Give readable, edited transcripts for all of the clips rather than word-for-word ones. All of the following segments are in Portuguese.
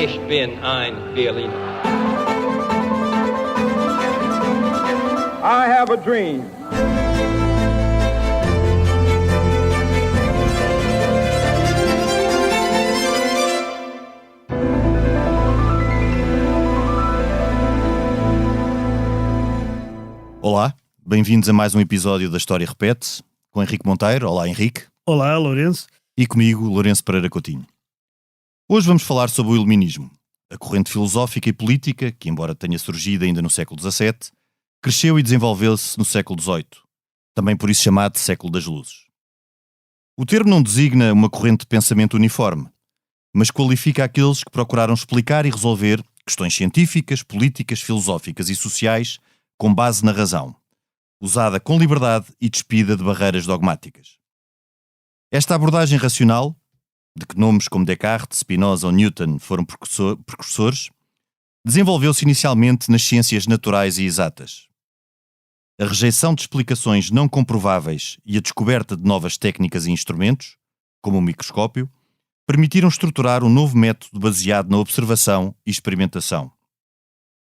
Ich bin ein Berliner. I have a dream. Olá, bem-vindos a mais um episódio da História Repete, com Henrique Monteiro. Olá, Henrique. Olá, Lourenço. E comigo, Lourenço Pereira Coutinho. Hoje vamos falar sobre o Iluminismo, a corrente filosófica e política que, embora tenha surgido ainda no século XVII, cresceu e desenvolveu-se no século XVIII, também por isso chamado século das luzes. O termo não designa uma corrente de pensamento uniforme, mas qualifica aqueles que procuraram explicar e resolver questões científicas, políticas, filosóficas e sociais com base na razão, usada com liberdade e despida de barreiras dogmáticas. Esta abordagem racional, de que nomes como Descartes, Spinoza ou Newton foram precursores, desenvolveu-se inicialmente nas ciências naturais e exatas. A rejeição de explicações não comprováveis e a descoberta de novas técnicas e instrumentos, como o microscópio, permitiram estruturar um novo método baseado na observação e experimentação.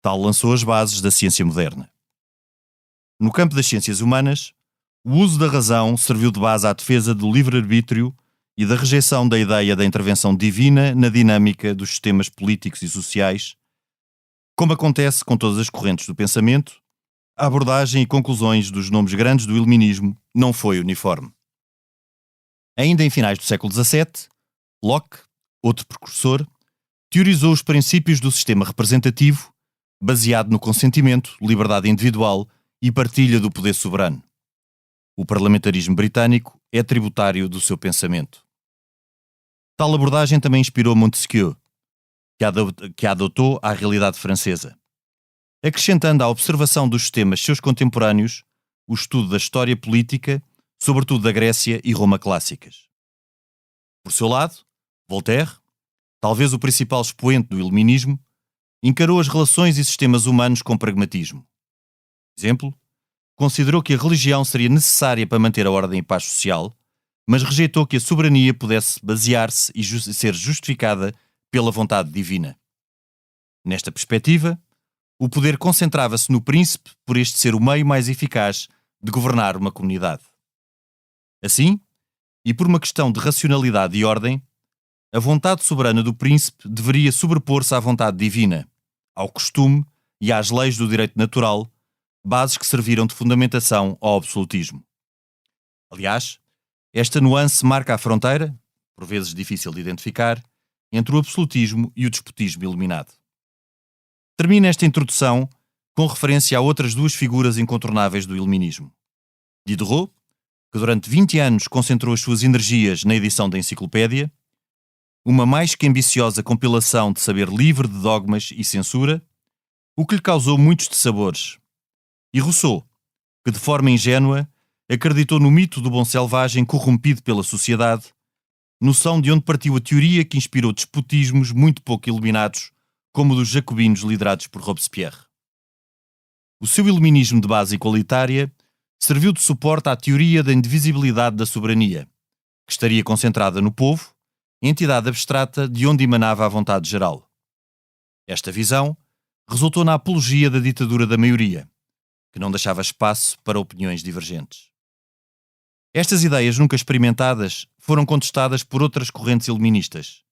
Tal lançou as bases da ciência moderna. No campo das ciências humanas, o uso da razão serviu de base à defesa do livre-arbítrio e da rejeição da ideia da intervenção divina na dinâmica dos sistemas políticos e sociais. Como acontece com todas as correntes do pensamento, a abordagem e conclusões dos nomes grandes do Iluminismo não foi uniforme. Ainda em finais do século XVII, Locke, outro precursor, teorizou os princípios do sistema representativo, baseado no consentimento, liberdade individual e partilha do poder soberano. O parlamentarismo britânico é tributário do seu pensamento. Tal abordagem também inspirou Montesquieu, que a adotou à realidade francesa, acrescentando à observação dos sistemas seus contemporâneos o estudo da história política, sobretudo da Grécia e Roma clássicas. Por seu lado, Voltaire, talvez o principal expoente do Iluminismo, encarou as relações e sistemas humanos com pragmatismo. Exemplo, considerou que a religião seria necessária para manter a ordem e paz social, mas rejeitou que a soberania pudesse basear-se e ser justificada pela vontade divina. Nesta perspectiva, o poder concentrava-se no príncipe por este ser o meio mais eficaz de governar uma comunidade. Assim, e por uma questão de racionalidade e ordem, a vontade soberana do príncipe deveria sobrepor-se à vontade divina, ao costume e às leis do direito natural, bases que serviram de fundamentação ao absolutismo. Aliás, esta nuance marca a fronteira, por vezes difícil de identificar, entre o absolutismo e o despotismo iluminado. Termino esta introdução com referência a outras duas figuras incontornáveis do Iluminismo. Diderot, que durante 20 anos concentrou as suas energias na edição da enciclopédia, uma mais que ambiciosa compilação de saber livre de dogmas e censura, o que lhe causou muitos dissabores. E Rousseau, que de forma ingênua acreditou no mito do bom selvagem corrompido pela sociedade, noção de onde partiu a teoria que inspirou despotismos muito pouco iluminados, como o dos jacobinos liderados por Robespierre. O seu iluminismo de base igualitária serviu de suporte à teoria da indivisibilidade da soberania, que estaria concentrada no povo, entidade abstrata de onde emanava a vontade geral. Esta visão resultou na apologia da ditadura da maioria, que não deixava espaço para opiniões divergentes. Estas ideias nunca experimentadas foram contestadas por outras correntes iluministas,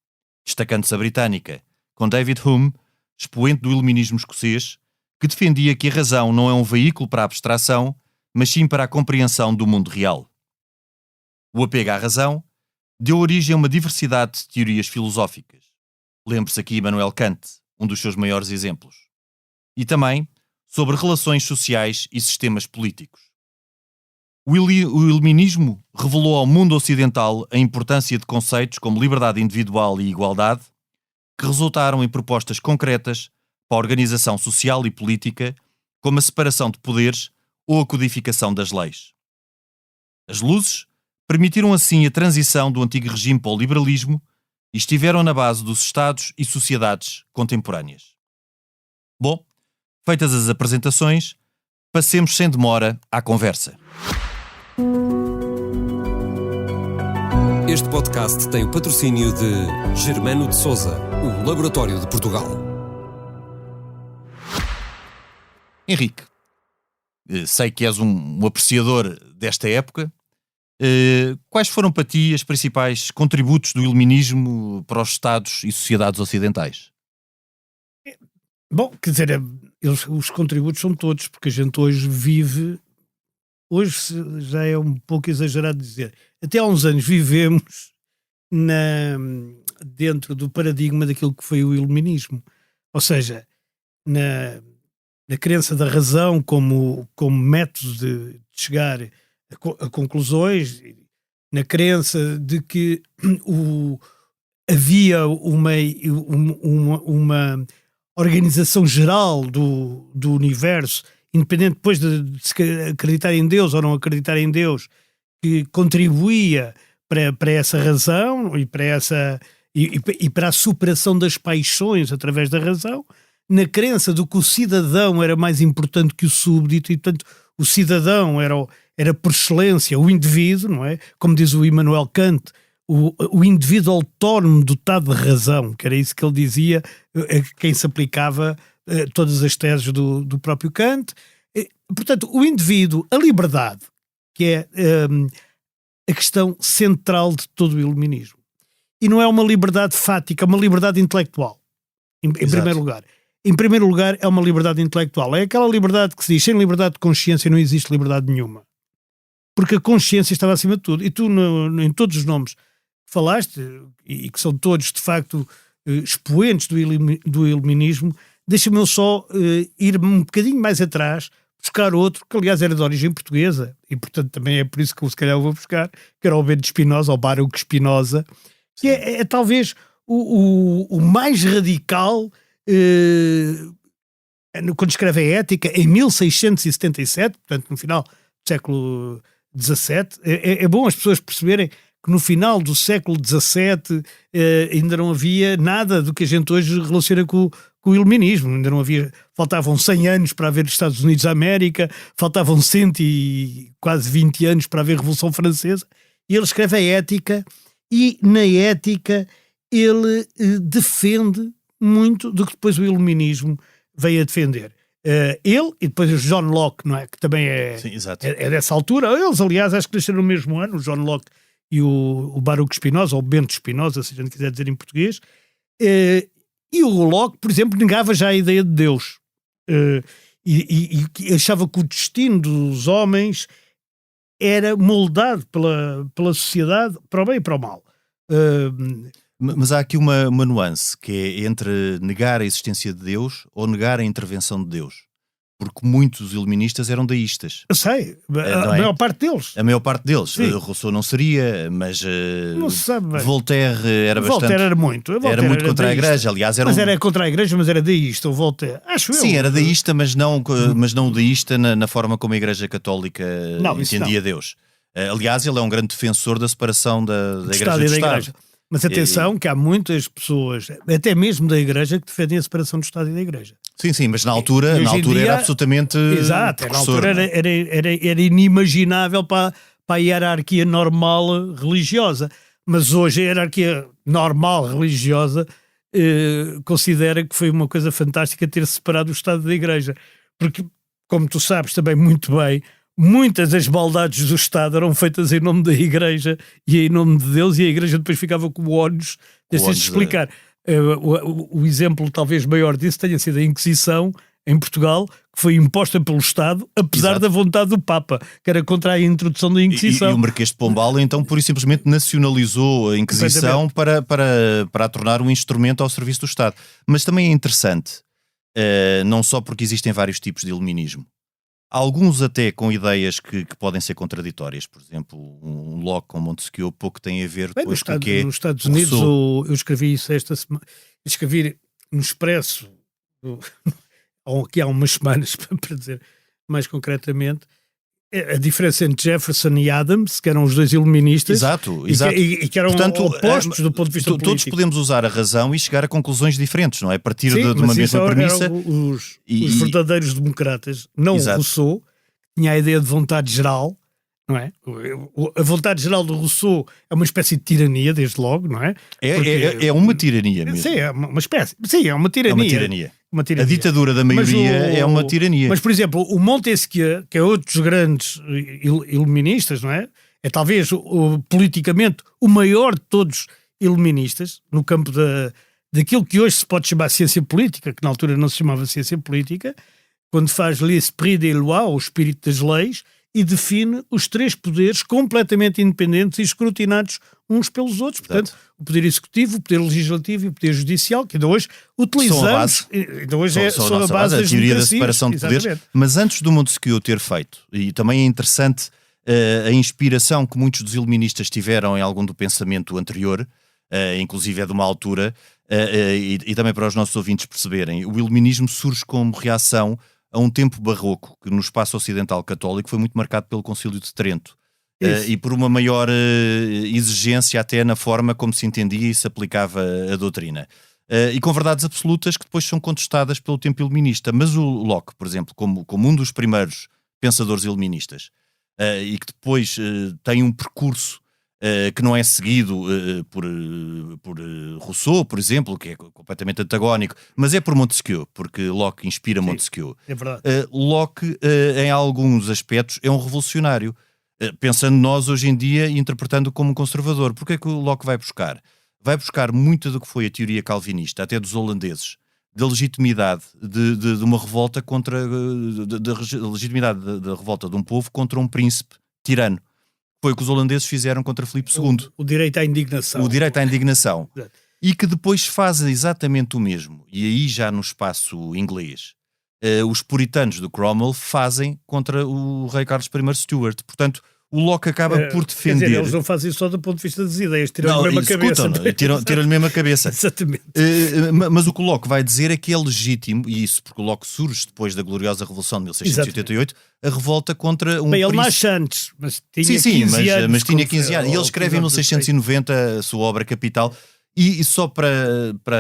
destacando-se a britânica, com David Hume, expoente do iluminismo escocês, que defendia que a razão não é um veículo para a abstração, mas sim para a compreensão do mundo real. O apego à razão deu origem a uma diversidade de teorias filosóficas. Lembre-se aqui Immanuel Kant, um dos seus maiores exemplos. E também sobre relações sociais e sistemas políticos. O iluminismo revelou ao mundo ocidental a importância de conceitos como liberdade individual e igualdade, que resultaram em propostas concretas para a organização social e política, como a separação de poderes ou a codificação das leis. As luzes permitiram assim a transição do antigo regime para o liberalismo e estiveram na base dos Estados e sociedades contemporâneas. Bom, feitas as apresentações, passemos sem demora à conversa. Este podcast tem o patrocínio de Germano de Sousa, o Laboratório de Portugal. Henrique, sei que és um apreciador desta época. Quais foram para ti os principais contributos do iluminismo para os Estados e sociedades ocidentais? Bom, quer dizer, os contributos são todos, porque a gente hoje vive, hoje já é um pouco exagerado dizer, até há uns anos vivemos dentro do paradigma daquilo que foi o iluminismo, ou seja, na crença da razão como método de chegar a conclusões, na crença de que havia uma organização geral do universo, independente depois de se acreditar em Deus ou não acreditar em Deus, que contribuía para essa razão e para a superação das paixões através da razão, na crença de que o cidadão era mais importante que o súbdito e, portanto, o cidadão era por excelência o indivíduo, não é? Como diz o Immanuel Kant, o indivíduo autónomo dotado de razão, que era isso que ele dizia, a quem se aplicava todas as teses do próprio Kant. Portanto, o indivíduo, a liberdade, que é a questão central de todo o iluminismo. E não é uma liberdade fática, é uma liberdade intelectual, em primeiro lugar. Em primeiro lugar, é uma liberdade intelectual. É aquela liberdade que se diz, sem liberdade de consciência não existe liberdade nenhuma. Porque a consciência estava acima de tudo. E tu, em todos os nomes que falaste, e que são todos, de facto, expoentes do iluminismo, deixa-me eu só ir um bocadinho mais atrás, buscar outro, que aliás era de origem portuguesa, e portanto também é por isso que eu se calhar vou buscar, que era o Bento Spinoza, ou Baruch Spinoza, que é talvez o mais radical... quando escreve a Ética, em 1677, portanto no final do século XVII, é bom as pessoas perceberem que no final do século XVII ainda não havia nada do que a gente hoje relaciona com o iluminismo, ainda não havia, faltavam 100 anos para haver Estados Unidos da América, faltavam 100 e quase 20 anos para haver Revolução Francesa, e ele escreve a Ética, e na Ética ele defende muito do que depois o iluminismo veio a defender. Ele e depois o John Locke, não é? Que também Sim, é dessa altura. Eles, aliás, acho que nasceram no mesmo ano, o John Locke e o Baruch Spinoza, ou Bento Spinoza, se a gente quiser dizer em português. E o Locke, por exemplo, negava já a ideia de Deus. E achava que o destino dos homens era moldado pela sociedade para o bem e para o mal. Mas há aqui uma nuance, que é entre negar a existência de Deus ou negar a intervenção de Deus. Porque muitos iluministas eram deístas. Eu sei, a maior parte deles. A maior parte deles. Rousseau não seria, mas não se sabe bem. Voltaire era bastante... Voltaire era muito. Era muito contra a Igreja, aliás. Mas era contra a Igreja, mas era deísta, o Voltaire. Acho eu. Sim, era deísta, mas não deísta na forma como a Igreja Católica entendia Deus. Aliás, ele é um grande defensor da separação da Igreja do Estado. Mas atenção que há muitas pessoas, até mesmo da Igreja, que defendem a separação do Estado e da Igreja. Sim, mas na altura era absolutamente... Exato, na altura era inimaginável para a hierarquia normal religiosa. Mas hoje a hierarquia normal religiosa considera que foi uma coisa fantástica ter separado o Estado da Igreja. Porque, como tu sabes também muito bem, muitas das maldades do Estado eram feitas em nome da Igreja e em nome de Deus, e a Igreja depois ficava com o ónus de se explicar. O exemplo talvez maior disso tenha sido a Inquisição em Portugal, que foi imposta pelo Estado, apesar da vontade do Papa, que era contra a introdução da Inquisição. E o Marquês de Pombal, então, pura e simplesmente nacionalizou a Inquisição para a tornar um instrumento ao serviço do Estado. Mas também é interessante, não só porque existem vários tipos de iluminismo, alguns até com ideias que podem ser contraditórias. Por exemplo, um Locke com Montesquieu pouco tem a ver depois com o que é... Nos Estados Unidos, eu escrevi isso esta semana, escrevi no Expresso, aqui há umas semanas, para dizer mais concretamente, a diferença entre Jefferson e Adams, que eram os dois iluministas. Exato. E que eram, portanto, opostos do ponto de vista político. Todos podemos usar a razão e chegar a conclusões diferentes, não é? A partir de uma mesma premissa. Os verdadeiros democratas, não o Rousseau, tinha a ideia de vontade geral, não é? A vontade geral do Rousseau é uma espécie de tirania, desde logo, não é? É uma tirania mesmo. Sim, é uma espécie. Sim, é uma tirania. É uma tirania. Uma tirania. A ditadura da maioria é uma tirania. Mas, por exemplo, o Montesquieu, que é outro dos grandes iluministas, não é? É talvez politicamente o maior de todos iluministas, no campo daquilo que hoje se pode chamar ciência política, que na altura não se chamava ciência política, quando faz l'esprit des lois, o espírito das leis, e define os três poderes completamente independentes e escrutinados uns pelos outros. Portanto, o poder executivo, o poder legislativo e o poder judicial, que ainda hoje utilizamos. Ainda hoje são a base da teoria da separação de poderes. Exatamente. Mas antes do Montesquieu ter feito, e também é interessante a inspiração que muitos dos iluministas tiveram em algum do pensamento anterior, inclusive é de uma altura, e também para os nossos ouvintes perceberem, o iluminismo surge como reação a um tempo barroco que no espaço ocidental católico foi muito marcado pelo Concílio de Trento e por uma maior exigência até na forma como se entendia e se aplicava a doutrina. E com verdades absolutas que depois são contestadas pelo tempo iluminista. Mas o Locke, por exemplo, como um dos primeiros pensadores iluministas e que depois tem um percurso que não é seguido por Rousseau, por exemplo, que é completamente antagónico, mas é por Montesquieu, porque Locke inspira Montesquieu. É verdade. Locke, em alguns aspectos, é um revolucionário, pensando nós hoje em dia e interpretando como um conservador. Porque é que o Locke vai buscar? Vai buscar muito do que foi a teoria calvinista, até dos holandeses, da legitimidade de uma revolta contra da legitimidade da revolta de um povo contra um príncipe tirano. Foi o que os holandeses fizeram contra Filipe II. O direito à indignação. O direito à indignação. Exato. E que depois fazem exatamente o mesmo. E aí já no espaço inglês. Os puritanos do Cromwell fazem contra o rei Carlos I Stuart. Portanto, o Locke acaba por defender... Quer dizer, eles não fazem isso só do ponto de vista das ideias, tiram-lhe mesmo a cabeça. Tiram-lhe mesmo a cabeça. Exatamente. Mas o que o Locke vai dizer é que é legítimo, e isso porque o Locke surge depois da gloriosa Revolução de 1688, a revolta contra um Bem, ele príncipe... nasce antes, mas tinha 15 anos. Mas tinha 15 anos. E ele escreve em 1690 a sua obra capital. E só para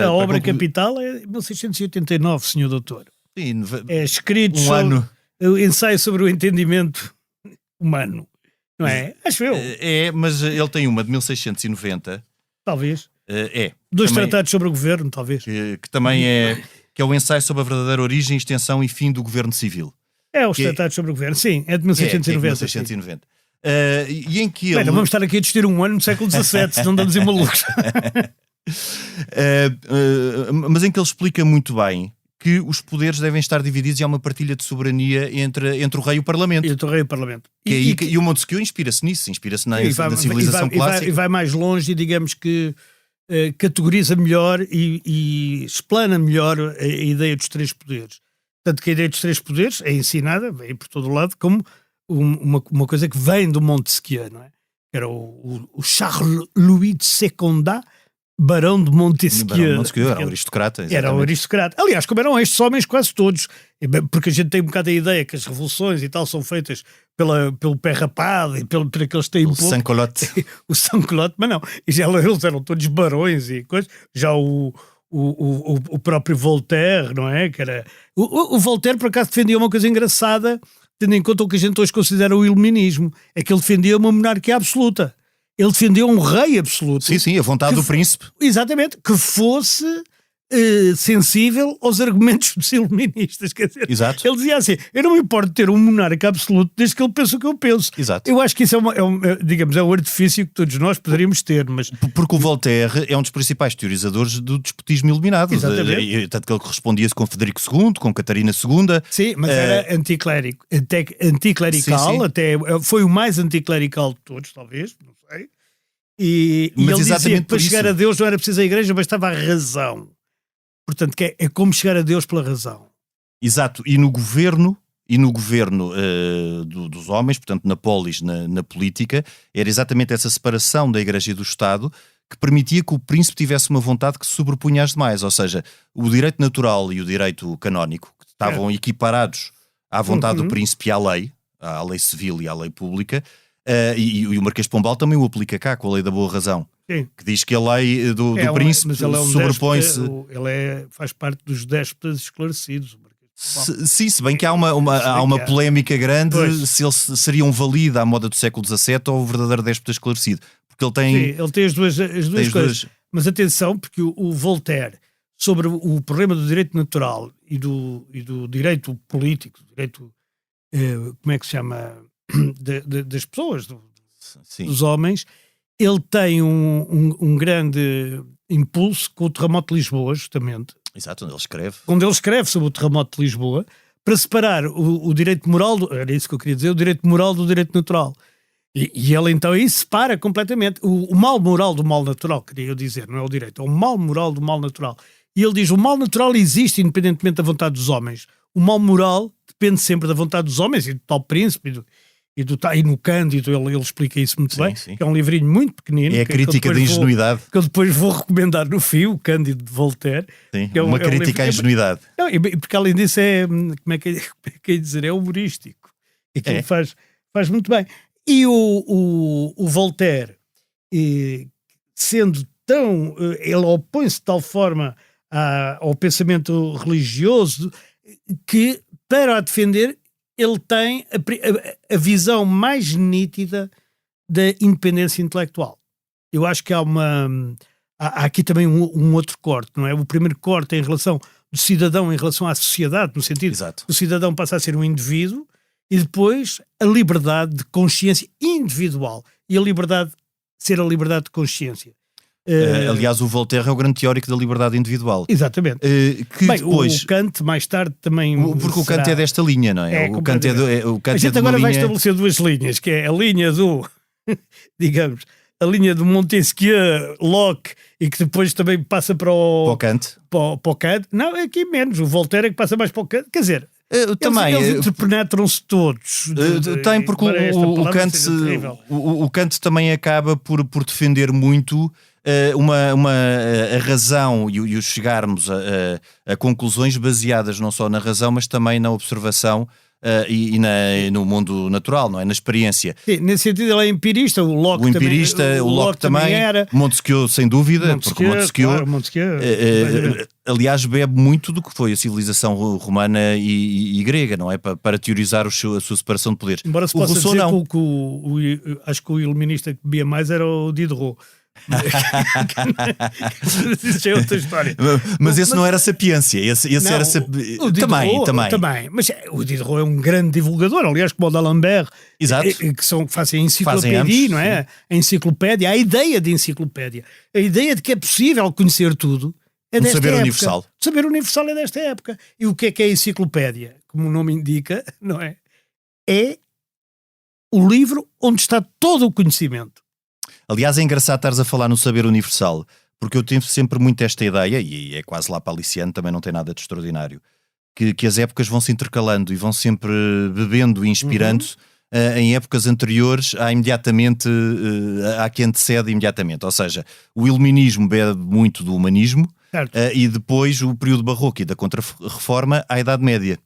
a obra capital é 1689, senhor doutor. Sim, é escrito ano. O ensaio sobre o entendimento humano. Não é? Acho eu. Mas ele tem uma de 1690. Talvez. também, Dois tratados sobre o governo, talvez. Que também que é o ensaio sobre a verdadeira origem, extensão e fim do governo civil. Os tratados sobre o governo, sim. É de 1690. 1690. E em que ele... Bem, não vamos estar aqui a discutir um ano no século XVII, senão andamos em malucos. Mas em que ele explica muito bem que os poderes devem estar divididos e há uma partilha de soberania entre o rei e o parlamento. Entre o rei e o parlamento. E o Montesquieu inspira-se nisso, inspira-se na civilização clássica. E vai mais longe e digamos que categoriza melhor e explana melhor a ideia dos três poderes. Tanto que a ideia dos três poderes é ensinada, vem por todo o lado, como uma coisa que vem do Montesquieu, não é? Era o Charles Louis de Secondat, Barão de Montesquieu. Era um aristocrata. Exatamente. Era um aristocrata. Aliás, como eram estes homens quase todos. Porque a gente tem um bocado a ideia que as revoluções e tal são feitas pelo pé rapado e por aqueles que têm pouco. Sans-culotte. O sans-culotte, mas não. Eles eram todos barões e coisas. Já o próprio Voltaire, não é? Que era... o Voltaire, por acaso, defendia uma coisa engraçada, tendo em conta o que a gente hoje considera o iluminismo. É que ele defendia uma monarquia absoluta. Ele defendeu um rei absoluto. Sim, a vontade do príncipe. Exatamente, que fosse sensível aos argumentos dos iluministas. Quer dizer, exato. Ele dizia assim, eu não me importo de ter um monarca absoluto desde que ele pense o que eu penso. Exato. Eu acho que isso é um artifício que todos nós poderíamos ter. Mas... Porque o Voltaire é um dos principais teorizadores do despotismo iluminado. Exatamente. Tanto que ele correspondia-se com Frederico II, com Catarina II. Sim, mas era anticlerical, sim. Até foi o mais anticlerical de todos, talvez, não sei. E ele dizia que para chegar a Deus não era preciso a igreja, bastava a razão. Portanto, que é como chegar a Deus pela razão. Exato. E no governo dos homens, portanto na polis, na política, era exatamente essa separação da igreja e do Estado que permitia que o príncipe tivesse uma vontade que se sobrepunha às demais. Ou seja, o direito natural e o direito canónico, que estavam equiparados à vontade do príncipe e à lei civil e à lei pública. E o Marquês de Pombal também o aplica cá com a lei da boa razão. Sim. Que diz que a lei do príncipe sobrepõe-se. Ele faz parte dos déspotas esclarecidos. Sim, se bem que há uma polémica grande se ele seria um valide à moda do século XVII ou o verdadeiro déspota esclarecido. Porque ele tem... Sim, ele tem as duas coisas. Mas atenção, porque o Voltaire, sobre o problema do direito natural e do direito político, do direito, como é que se chama, das pessoas, dos homens, ele tem um grande impulso com o terremoto de Lisboa, justamente. Exato, onde ele escreve. Onde ele escreve sobre o terremoto de Lisboa, para separar o direito moral, era isso que eu queria dizer, o direito moral do direito natural. E ele então aí separa completamente o mal moral do mal natural, queria eu dizer, não é o direito, é o mal moral do mal natural. E ele diz, o mal natural existe independentemente da vontade dos homens. O mal moral depende sempre da vontade dos homens e do tal príncipe e no Cândido, ele explica isso muito bem, que é um livrinho muito pequenino. É a crítica da ingenuidade. Que eu depois vou recomendar no fio, o Cândido de Voltaire. Sim, que é uma crítica à ingenuidade. Não, porque além disso como é que é dizer, é humorístico. E que ele faz muito bem. E o Voltaire, sendo tão... ele opõe-se de tal forma ao pensamento religioso que, para a defender, ele tem a visão mais nítida da independência intelectual. Eu acho que há aqui também um outro corte, não é? O primeiro corte é em relação do cidadão em relação à sociedade, no sentido que o cidadão passa a ser um indivíduo, e depois a liberdade de consciência individual e a liberdade ser a liberdade de consciência. Aliás, o Voltaire é o grande teórico da liberdade individual. Exatamente. Depois, o Kant mais tarde também... Porque o Kant é desta linha, não é? O Kant a gente agora vai estabelecer duas linhas, que é a linha do, digamos, a linha do Montesquieu, Locke, e que depois também passa para o Kant. Para o Kant. Não, aqui menos. O Voltaire é que passa mais para o Kant. Quer dizer... Eles interpenetram-se todos. Tem, porque o Kant também acaba por defender muito a razão e o chegarmos a conclusões baseadas não só na razão, mas também na observação no mundo natural, não é? Na experiência. Sim, nesse sentido ele é empirista, o Locke também era. Montesquieu, sem dúvida, porque Montesquieu aliás, bebe muito do que foi a civilização romana e grega, não é? Para teorizar a sua separação de poderes. Embora se possa Rousseau, dizer não. que acho que o iluminista que bebia mais era o Diderot. Isso é outra história. Mas esse não era sapiência, esse não, era também. Mas o Diderot é um grande divulgador, aliás, como o d'Alembert, que fazem a enciclopédia, não é? A enciclopédia, a ideia de enciclopédia, a ideia de que é possível conhecer tudo. É desta saber época. universal. O saber universal é desta época. E o que é a enciclopédia? Como o nome indica, não é? É o livro onde está todo o conhecimento. Aliás, é engraçado estares a falar no saber universal, porque eu tenho sempre muito esta ideia, e é quase lá paliciano, também não tem nada de extraordinário, que as épocas vão se intercalando e vão sempre bebendo e inspirando-se em épocas anteriores há que antecede imediatamente. Ou seja, o iluminismo bebe muito do humanismo, e depois o período barroco e da Contra-Reforma à Idade Média.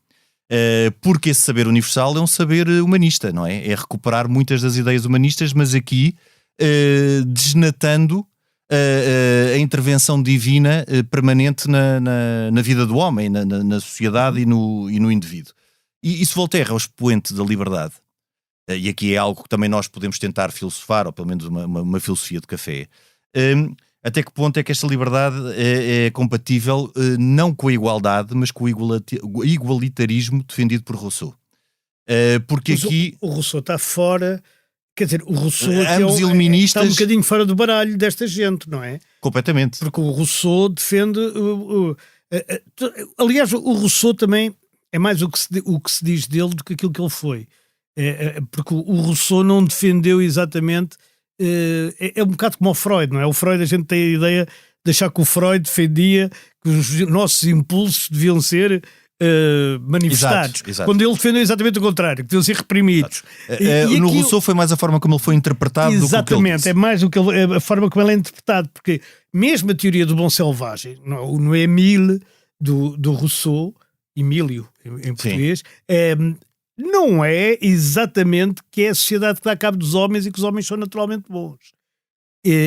Porque esse saber universal é um saber humanista, não é? É recuperar muitas das ideias humanistas, mas aqui desnatando a intervenção divina permanente na vida do homem, na sociedade e no indivíduo. E isso Voltaire é o expoente da liberdade. E aqui é algo que também nós podemos tentar filosofar, ou pelo menos uma filosofia de café. Até que ponto é que esta liberdade é compatível não com a igualdade, mas com o igualitarismo defendido por Rousseau? Porque mas aqui... O Rousseau está fora... Quer dizer, o Rousseau iluministas... está um bocadinho fora do baralho desta gente, não é? Completamente. Porque o Rousseau defende... aliás, o Rousseau também é mais o que se diz dele do que aquilo que ele foi. Porque o Rousseau não defendeu exatamente... É um bocado como o Freud, não é? O Freud, a gente tem a ideia de achar que o Freud defendia que os nossos impulsos deviam ser... manifestados, exato. Quando ele defendeu exatamente o contrário, que deviam ser reprimidos. No Rousseau foi mais a forma como ele foi interpretado do que o que ele disse. É mais a forma como ele é interpretado, porque mesmo a teoria do bom selvagem, no Émile do Rousseau, Emílio em português, não é exatamente que é a sociedade que dá cabo dos homens e que os homens são naturalmente bons.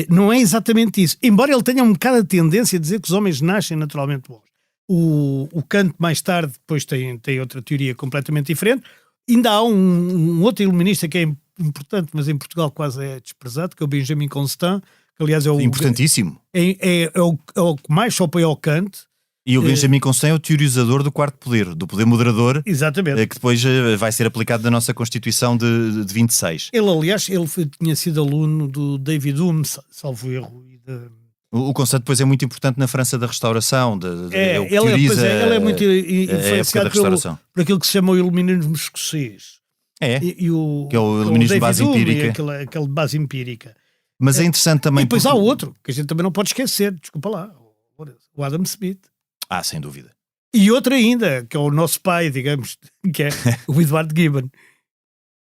Não é exatamente isso, embora ele tenha um bocado a tendência a dizer que os homens nascem naturalmente bons. O Kant, mais tarde, depois tem outra teoria completamente diferente. Ainda há um outro iluminista que é importante, mas em Portugal quase é desprezado, que é o Benjamin Constant, que aliás é o... Importantíssimo. É o que mais se opõe ao Kant. E o Benjamin Constant é o teorizador do quarto poder, do poder moderador, Exatamente. que depois vai ser aplicado na nossa Constituição de 26. Ele, aliás, tinha sido aluno do David Hume, salvo erro. O Constant depois é muito importante na França da Restauração. Ele é muito influenciado por aquilo que se chama o iluminismo escocês. Que é o iluminismo de base empírica. Aquele de base empírica. Mas é interessante também... E depois há outro, que a gente também não pode esquecer, desculpa lá, o Adam Smith. Sem dúvida. E outro ainda, que é o nosso pai, digamos, que é o Edward Gibbon.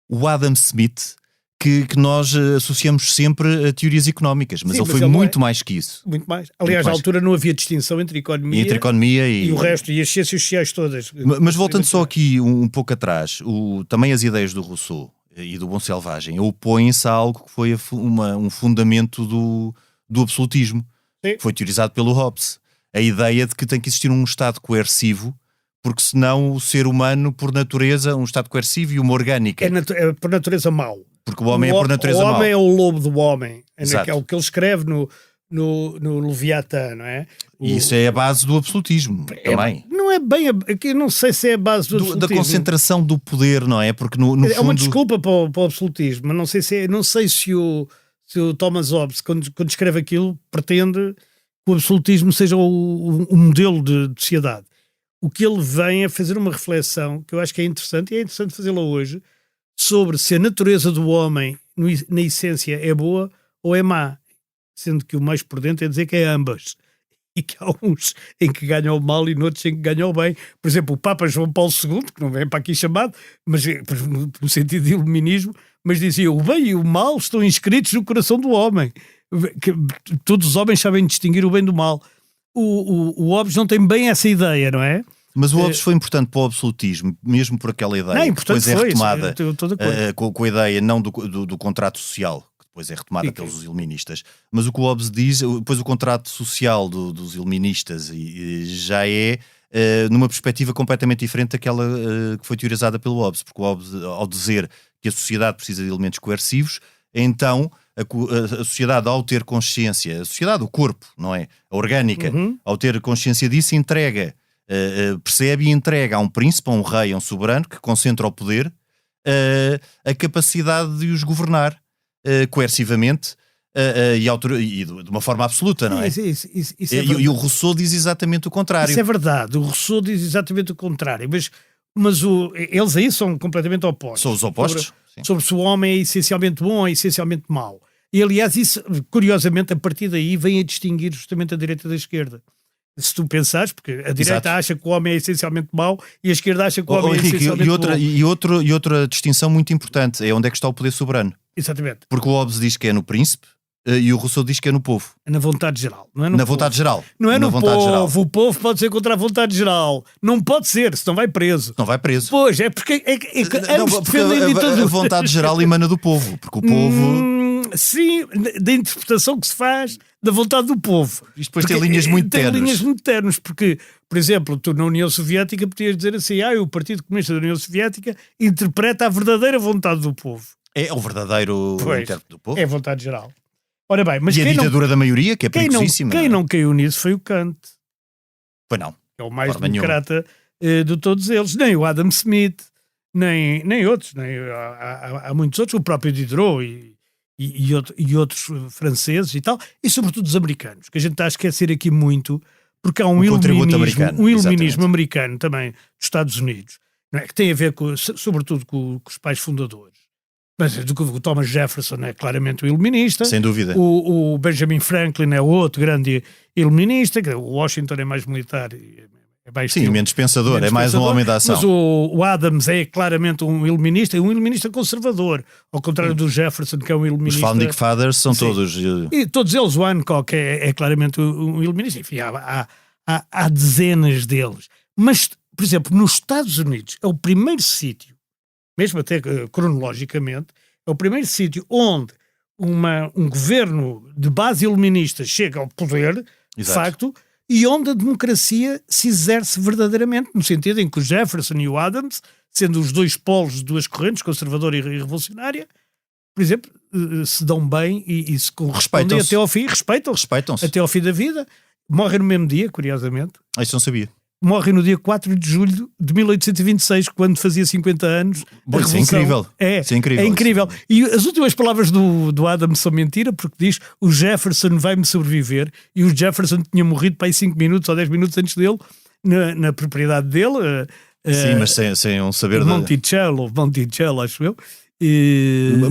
O Adam Smith, que nós associamos sempre a teorias económicas, mas Sim, ele foi muito mais que isso. Muito mais. Aliás, à altura não havia distinção entre economia e o resto, e as ciências sociais todas. Mas voltando só aqui um pouco atrás, também as ideias do Rousseau e do Bom Selvagem opõem-se a algo que foi um fundamento do absolutismo. Sim. Foi teorizado pelo Hobbes. A ideia de que tem que existir um Estado coercivo, porque senão o ser humano, por natureza, um Estado coercivo e uma orgânica. É por natureza mau. Porque o homem é por natureza mau. O homem é o lobo do homem. Exato. É o que ele escreve no Leviatã, não é? E isso é a base do absolutismo também. Não é bem... Eu não sei se é a base do absolutismo. Da concentração do poder, não é? Porque no é fundo... uma desculpa para o absolutismo, mas não sei se o Thomas Hobbes, quando escreve aquilo, pretende que o absolutismo seja o modelo de sociedade. O que ele vem a fazer uma reflexão que eu acho que é interessante, e é interessante fazê-la hoje, sobre se a natureza do homem, na essência, é boa ou é má. Sendo que o mais prudente é dizer que é ambas. E que há uns em que ganham o mal e noutros em que ganham o bem. Por exemplo, o Papa João Paulo II, que não vem para aqui chamado, mas no sentido de iluminismo, mas dizia: o bem e o mal estão inscritos no coração do homem. Que todos os homens sabem distinguir o bem do mal. O Hobbes não tem bem essa ideia, não é? Mas o Hobbes foi importante para o absolutismo, mesmo por aquela ideia que depois é retomada com a ideia não do contrato social, que depois é retomada pelos iluministas, mas o que o Hobbes diz, depois o contrato social dos iluministas já é numa perspectiva completamente diferente daquela que foi teorizada pelo Hobbes, porque o Hobbes, ao dizer que a sociedade precisa de elementos coercivos, então a sociedade, ao ter consciência, a sociedade, o corpo, não é? A orgânica, ao ter consciência disso, percebe e entrega a um príncipe, a um rei, a um soberano, que concentra o poder, a capacidade de os governar coercivamente e de uma forma absoluta, não é? E o Rousseau diz exatamente o contrário. Isso é verdade, o Rousseau diz exatamente o contrário, mas eles aí são completamente opostos. São os opostos? Sobre se o homem é essencialmente bom ou essencialmente mau. E aliás, isso, curiosamente, a partir daí vem a distinguir justamente a direita da esquerda. Se tu pensares, porque a direita acha que o homem é essencialmente mau e a esquerda acha que o homem é essencialmente bom. E outra distinção muito importante é onde é que está o poder soberano. Exatamente. Porque o Hobbes diz que é no príncipe e o Rousseau diz que é no povo. É na vontade geral. Não é na vontade geral. Não é no povo. Geral. O povo pode ser contra a vontade geral. Não pode ser, senão vai preso. Não vai preso. Pois, é porque a vontade geral emana do povo. Porque o povo... Sim, da interpretação que se faz da vontade do povo. Isto depois tem linhas muito ternas. Tem linhas muito ternas, porque, por exemplo, tu na União Soviética podias dizer assim: o Partido Comunista da União Soviética interpreta a verdadeira vontade do povo. É o verdadeiro intérprete do povo. É a vontade geral. Ora bem, mas e a ditadura da maioria, que é perigosíssima. Quem não caiu nisso foi o Kant. Pois não. É o mais democrata de todos eles. Nem o Adam Smith, nem outros. Há muitos outros. O próprio Diderot e outros franceses e tal. E sobretudo os americanos, que a gente está a esquecer aqui muito, porque há um iluminismo americano também dos Estados Unidos, não é? Que tem a ver sobretudo com os pais fundadores. Mas o Thomas Jefferson é claramente o iluminista. Sem dúvida. O Benjamin Franklin é outro grande iluminista. O Washington é mais militar. É mais menos pensador. É mais um homem da ação. Mas o Adams é claramente um iluminista conservador. Ao contrário do Jefferson, que é um iluminista. Os Founding Fathers são todos... E todos eles. O Hancock é claramente um iluminista. Enfim, há dezenas deles. Mas, por exemplo, nos Estados Unidos é o primeiro sítio, mesmo até cronologicamente, é o primeiro sítio onde um governo de base iluminista chega ao poder, de facto, e onde a democracia se exerce verdadeiramente, no sentido em que o Jefferson e o Adams, sendo os dois polos, duas correntes, conservadora e revolucionária, por exemplo, se dão bem e se correspondem até ao fim, respeitam-se até ao fim da vida. Morrem no mesmo dia, curiosamente. Isso não sabia. Morre no dia 4 de julho de 1826, quando fazia 50 anos. Bom, isso é incrível. Isso é incrível. É incrível. E as últimas palavras do Adams são mentira, porque diz: o Jefferson vai-me sobreviver. E o Jefferson tinha morrido para aí 5 minutos ou 10 minutos antes dele, na propriedade dele. Sim, mas sem um saber Monticello, acho eu.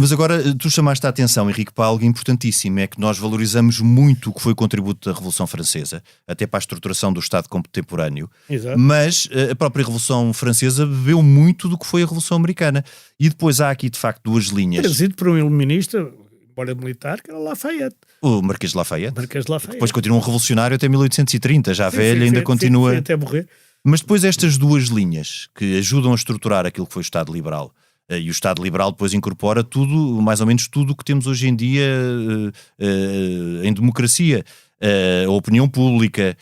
Mas agora tu chamaste a atenção, Henrique, para algo importantíssimo, é que nós valorizamos muito o que foi o contributo da Revolução Francesa, até para a estruturação do Estado contemporâneo. Exato. Mas a própria Revolução Francesa bebeu muito do que foi a Revolução Americana. E depois há aqui, de facto, duas linhas. Trazido por um iluminista, embora militar, que era Lafayette. O Marquês de Lafayette. Depois continua um revolucionário até 1830, já velho, ainda continua. Foi até morrer. Mas depois estas duas linhas que ajudam a estruturar aquilo que foi o Estado Liberal. E o Estado Liberal depois incorpora tudo, mais ou menos tudo o que temos hoje em dia em democracia. A opinião pública,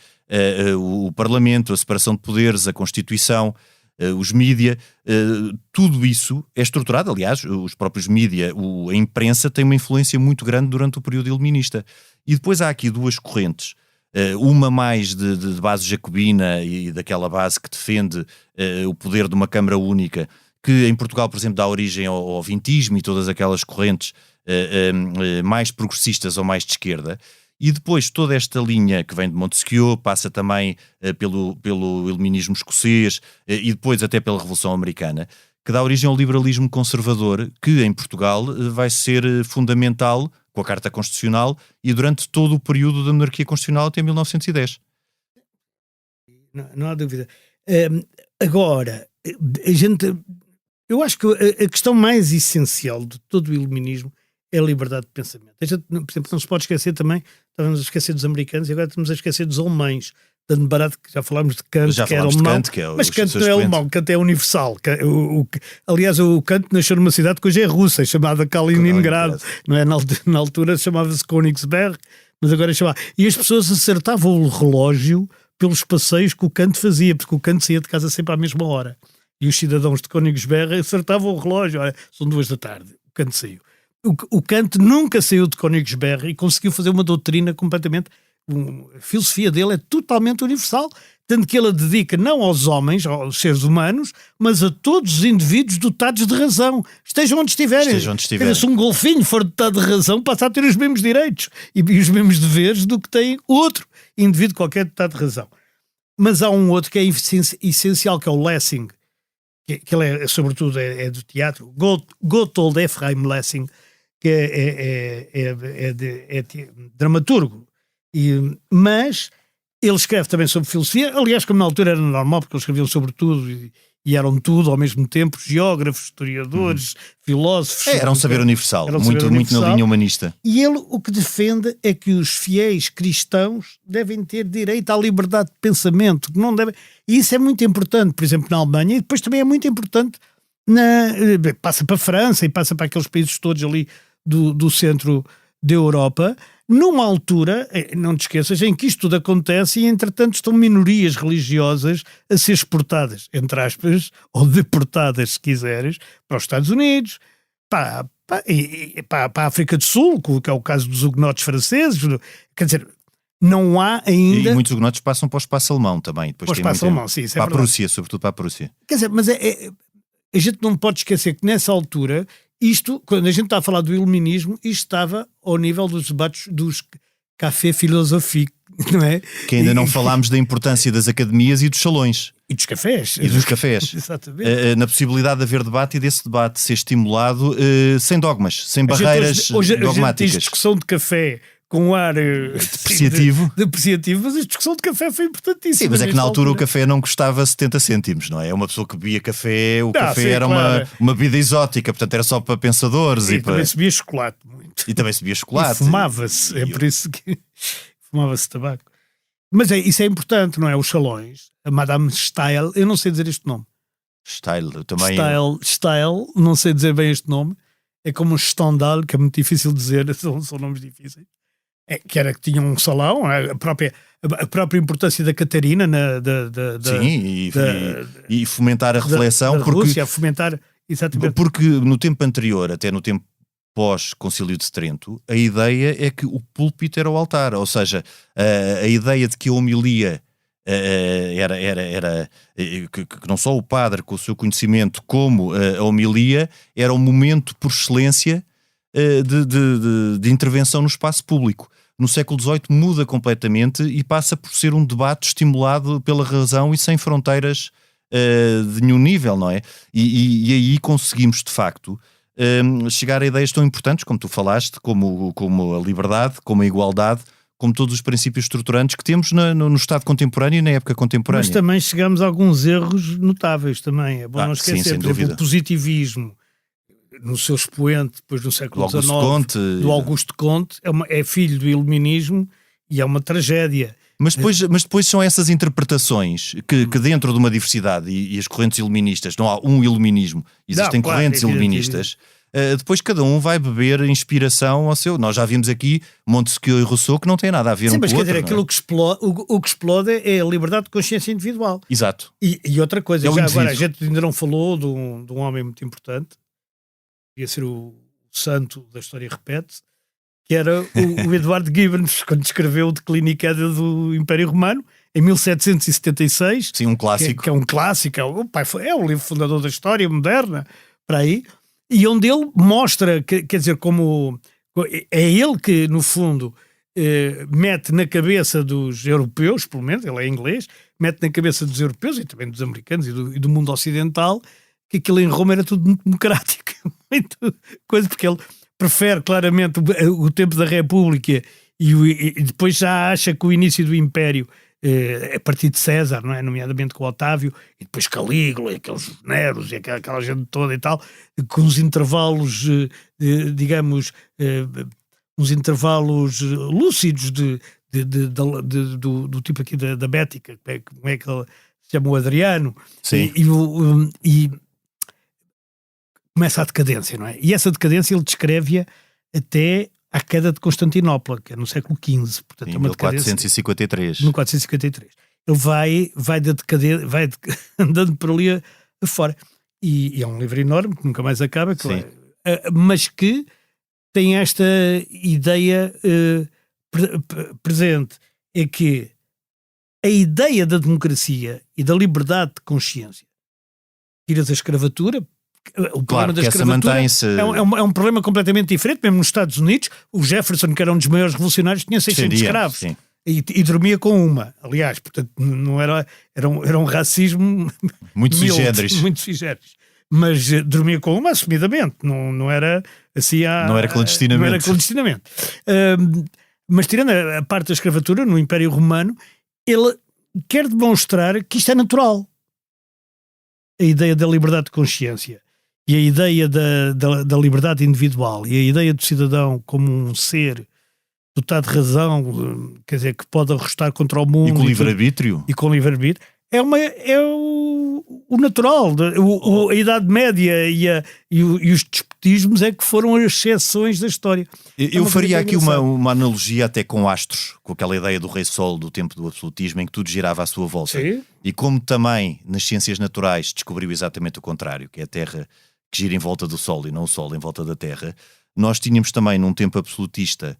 o Parlamento, a separação de poderes, a Constituição, os mídia, tudo isso é estruturado. Aliás, os próprios mídia, a imprensa tem uma influência muito grande durante o período iluminista. E depois há aqui duas correntes. Uma mais de base jacobina e daquela base que defende o poder de uma Câmara Única, que em Portugal, por exemplo, dá origem ao vintismo e todas aquelas correntes mais progressistas ou mais de esquerda. E depois toda esta linha que vem de Montesquieu, passa também pelo iluminismo escocês e depois até pela Revolução Americana, que dá origem ao liberalismo conservador, que em Portugal vai ser fundamental com a Carta Constitucional e durante todo o período da monarquia constitucional até 1910. Não há dúvida. Agora, eu acho que a questão mais essencial de todo o iluminismo é a liberdade de pensamento. A gente, por exemplo, não se pode esquecer também, estávamos a esquecer dos americanos e agora estamos a esquecer dos alemães, dando barato que já falámos de Kant, já que era falámos alemão, de Kant, que é mas Kant não é alemão, Kant é universal. Aliás, o Kant nasceu numa cidade que hoje é russa, chamada Kaliningrado, não é? Na altura chamava-se Königsberg, mas agora é chamada. E as pessoas acertavam o relógio pelos passeios que o Kant fazia, porque o Kant saía de casa sempre à mesma hora. E os cidadãos de Königsberg acertavam o relógio. Olha, são 2 da tarde, o Kant saiu. O Kant nunca saiu de Königsberg e conseguiu fazer uma doutrina completamente... A filosofia dele é totalmente universal, tanto que ele a dedica não aos homens, aos seres humanos, mas a todos os indivíduos dotados de razão, estejam onde estiverem. Se um golfinho for dotado de razão, passa a ter os mesmos direitos e os mesmos deveres do que tem outro indivíduo qualquer dotado de razão. Mas há um outro que é essencial, que é o Lessing, que ele é, sobretudo é do teatro, Gotthold Ephraim Lessing, que é dramaturgo. Mas ele escreve também sobre filosofia, aliás, como na altura era normal, porque eles escreviam sobre tudo e eram tudo ao mesmo tempo, geógrafos, historiadores, filósofos. Era um saber universal, muito na linha humanista. E ele o que defende é que os fiéis cristãos devem ter direito à liberdade de pensamento, que não devem... E isso é muito importante, por exemplo, na Alemanha, e depois também é muito importante, passa para a França e passa para aqueles países todos ali do centro da Europa, numa altura, não te esqueças, em que isto tudo acontece e, entretanto, estão minorias religiosas a ser exportadas, entre aspas, ou deportadas, se quiseres, para os Estados Unidos, para a África do Sul, que é o caso dos hugonotes franceses. Quer dizer, não há ainda... E muitos hugonotes passam para o espaço alemão também. Depois para o espaço alemão, sim, isso é para verdade. A Prússia, sobretudo para a Prússia. Quer dizer, mas a gente não pode esquecer que nessa altura... Isto, quando a gente está a falar do iluminismo, isto estava ao nível dos debates dos café filosófico, não é? Que ainda não falámos da importância das academias e dos salões. E dos cafés. E dos cafés. Exatamente. Na possibilidade de haver debate e desse debate ser estimulado sem dogmas, sem barreiras hoje dogmáticas. A gente diz discussão de café com ar depreciativo, mas a discussão de café foi importantíssima. Sim, mas é que na altura o café não custava 70 cêntimos, não é? Uma pessoa que bebia café, café sim, era claro. uma bebida exótica, portanto era só para pensadores. E também se bebia chocolate muito. E também se bebia chocolate. E fumava-se, é por isso que fumava-se tabaco. Mas isso é importante, não é? Os salões, a Madame Steil, eu não sei dizer este nome. Steil, também. Steil, não sei dizer bem este nome. É como um Stendhal, que é muito difícil de dizer, são nomes difíceis. que tinha um salão, a própria importância da Catarina e fomentar a reflexão, da Rússia, a fomentar, exatamente. Porque no tempo anterior, até no tempo pós-Concílio de Trento, a ideia é que o púlpito era o altar, ou seja, a ideia de que a homilia era que não só o padre com o seu conhecimento, como a homilia era um momento por excelência de intervenção no espaço público. No século XVIII muda completamente e passa por ser um debate estimulado pela razão e sem fronteiras de nenhum nível, não é? E aí conseguimos, de facto, chegar a ideias tão importantes, como tu falaste, como a liberdade, como a igualdade, como todos os princípios estruturantes que temos no Estado contemporâneo e na época contemporânea. Mas também chegamos a alguns erros notáveis também. É bom não esquecer, sim, sem por exemplo, dúvida. o positivismo, no seu expoente, depois no século XIX, do Auguste Comte, é filho do iluminismo e é uma tragédia. Mas depois são essas interpretações que dentro de uma diversidade e as correntes iluministas, não há um iluminismo, existem correntes iluministas. Depois cada um vai beber inspiração ao seu. Nós já vimos aqui Montesquieu e Rousseau que não têm nada a ver um com o outro. Sim, mas quer dizer, aquilo que explode é a liberdade de consciência individual. Exato. E outra coisa, agora a gente ainda não falou de um homem muito importante, ia ser o santo da história repete, que era o Eduardo Gibbons, quando escreveu o Declínio e Queda do Império Romano, em 1776. Sim, um clássico. Que é um clássico, é o livro fundador da história moderna, para aí. E onde ele mostra, quer dizer, como é ele que, no fundo, mete na cabeça dos europeus, pelo menos, ele é inglês, mete na cabeça dos europeus e também dos americanos e do mundo ocidental, que aquilo em Roma era tudo muito democrático, muito coisa, porque ele prefere claramente o tempo da República e depois já acha que o início do Império a partir de César, não é? Nomeadamente com Otávio, e depois Calígula, e aqueles Neros, e aquela gente toda e tal, com uns intervalos, digamos, uns intervalos lúcidos do tipo aqui da Bética, como é que ele se chama, o Adriano. Sim. E começa a decadência, não é? E essa decadência ele descreve-a até à queda de Constantinopla, que é no século XV. Portanto, em é uma 1453. 1453. Ele vai andando por ali afora. E é um livro enorme, que nunca mais acaba, mas que tem esta ideia presente, é que a ideia da democracia e da liberdade de consciência, tiras a escravatura. O problema da escravatura é um problema completamente diferente. Mesmo nos Estados Unidos, o Jefferson, que era um dos maiores revolucionários, tinha 600 escravos e dormia com uma. Aliás, portanto, não era um racismo muito sui generis, mas dormia com uma assumidamente, não era assim, não era clandestinamente. Mas tirando a parte da escravatura no Império Romano, ele quer demonstrar que isto é natural. A ideia da liberdade de consciência e a ideia da liberdade individual e a ideia do cidadão como um ser dotado de razão, quer dizer, que pode arrostar contra o mundo. E com livre-arbítrio. E com livre-arbítrio. É o natural. A Idade Média e os despotismos é que foram as exceções da história. Eu faria aqui uma analogia até com astros, com aquela ideia do Rei Sol do tempo do absolutismo, em que tudo girava à sua volta. Sim. E como também nas ciências naturais descobriu exatamente o contrário, que é a Terra que gira em volta do Sol e não o Sol em volta da Terra, nós tínhamos também num tempo absolutista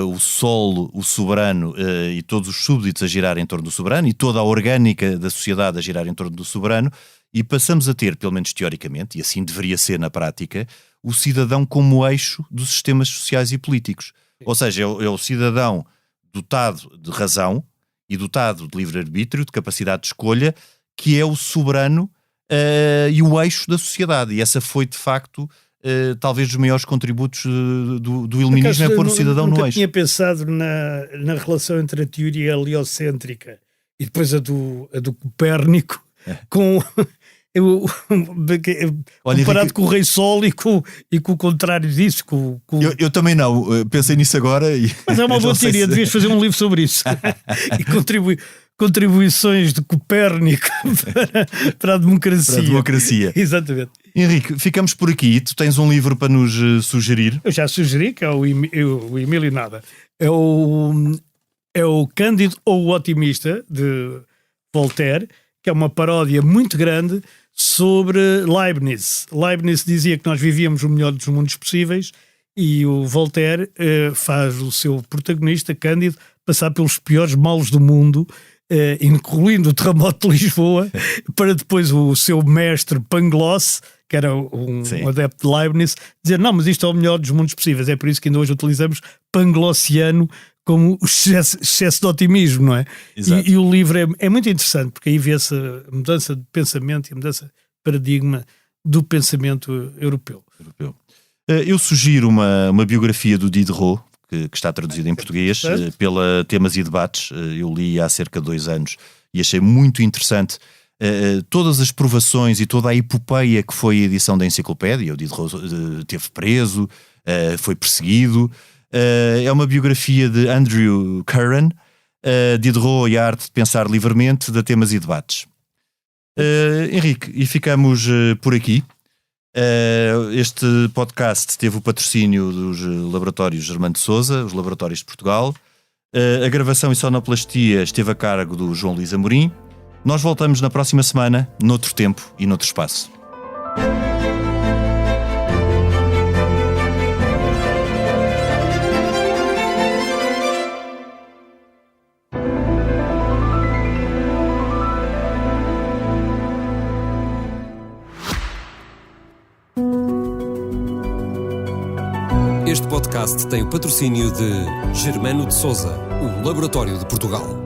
o Sol, o soberano e todos os súbditos a girar em torno do soberano e toda a orgânica da sociedade a girar em torno do soberano, e passamos a ter, pelo menos teoricamente, e assim deveria ser na prática, o cidadão como eixo dos sistemas sociais e políticos. Ou seja, é o cidadão dotado de razão e dotado de livre-arbítrio, de capacidade de escolha, que é o soberano e o eixo da sociedade. E essa foi, de facto, talvez dos maiores contributos do iluminismo, é pôr o cidadão no eixo. Eu tinha pensado na relação entre a teoria heliocêntrica e depois a do Copérnico com... comparado com o Rei Sol e com o contrário disso. Eu também não, pensei nisso agora. Mas é uma boa teoria, devias fazer um livro sobre isso. E contribuições de Copérnico para a democracia. Para a democracia. Exatamente. Henrique, ficamos por aqui. Tu tens um livro para nos sugerir? Eu já sugeri, que é o Emílio Nada. É o Cândido ou o Otimista, de Voltaire, que é uma paródia muito grande sobre Leibniz. Leibniz dizia que nós vivíamos o melhor dos mundos possíveis e o Voltaire faz o seu protagonista, Cândido, passar pelos piores males do mundo, incluindo o terremoto de Lisboa, para depois o seu mestre Pangloss, que era um adepto de Leibniz, dizer, não, mas isto é o melhor dos mundos possíveis. É por isso que ainda hoje utilizamos Panglossiano como o excesso de otimismo, não é? E o livro é muito interessante, porque aí vê-se a mudança de pensamento e a mudança de paradigma do pensamento europeu. Eu sugiro uma biografia do Diderot, que está traduzida em português, pela Temas e Debates. Eu li há cerca de 2 anos e achei muito interessante todas as provações e toda a epopeia que foi a edição da enciclopédia. O Diderot esteve preso, foi perseguido. É uma biografia de Andrew Curran, Diderot e a arte de pensar livremente, da Temas e Debates. Henrique, e ficamos por aqui. Este podcast teve o patrocínio dos laboratórios Germano de Sousa, os laboratórios de Portugal. A gravação e sonoplastia esteve a cargo do João Luís Amorim. Nós voltamos na próxima semana, noutro tempo e noutro espaço. Este podcast tem o patrocínio de Germano de Sousa, o Laboratório de Portugal.